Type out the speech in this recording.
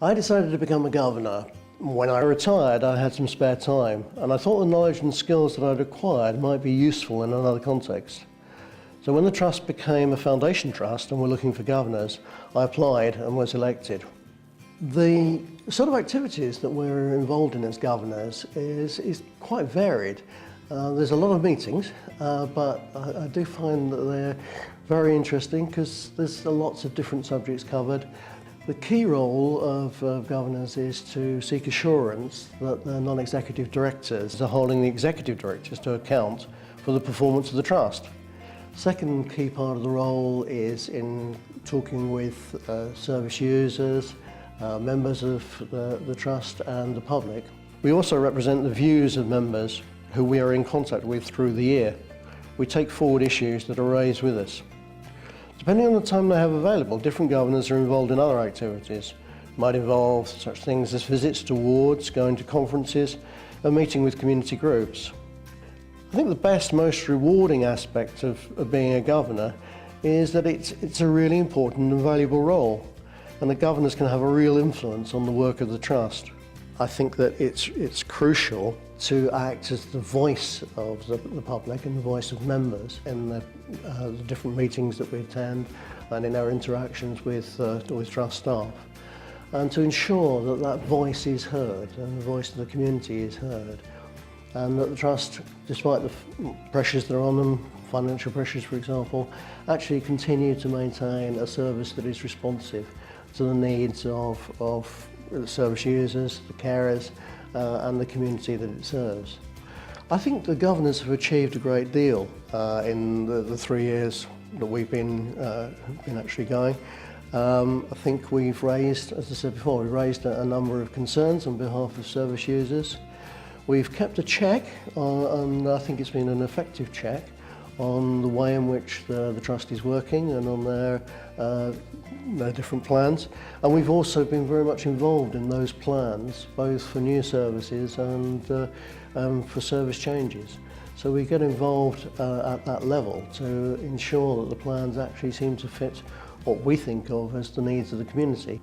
I decided to become a governor. When I retired, I had some spare time, and I thought the knowledge and skills that I'd acquired might be useful in another context. So when the trust became a foundation trust and we're looking for governors, I applied and was elected. The sort of activities that we're involved in as governors is quite varied. There's a lot of meetings, but I do find that they're very interesting because there's lots of different subjects covered. The key role of governors is to seek assurance that the non-executive directors are holding the executive directors to account for the performance of the trust. Second key part of the role is in talking with service users, members of the trust and the public. We also represent the views of members who we are in contact with through the year. We take forward issues that are raised with us. Depending on the time they have available, different governors are involved in other activities. It might involve such things as visits to wards, going to conferences, and meeting with community groups. I think the best, most rewarding aspect of being a governor is that it's a really important and valuable role, and the governors can have a real influence on the work of the trust. I think that it's crucial to act as the voice of the public and the voice of members in the different meetings that we attend and in our interactions with trust staff, and to ensure that that voice is heard and the voice of the community is heard, and that the trust, despite the pressures that are on them, financial pressures for example, actually continue to maintain a service that is responsive to the needs of the service users, the carers, and the community that it serves. I think the governors have achieved a great deal in the 3 years that we've been actually going. I think we've raised, as I said before, we've raised a number of concerns on behalf of service users. We've kept a check, and I think it's been an effective check, on the way in which the trust is working and on their different plans. And we've also been very much involved in those plans, both for new services and for service changes. So we get involved at that level to ensure that the plans actually seem to fit what we think of as the needs of the community.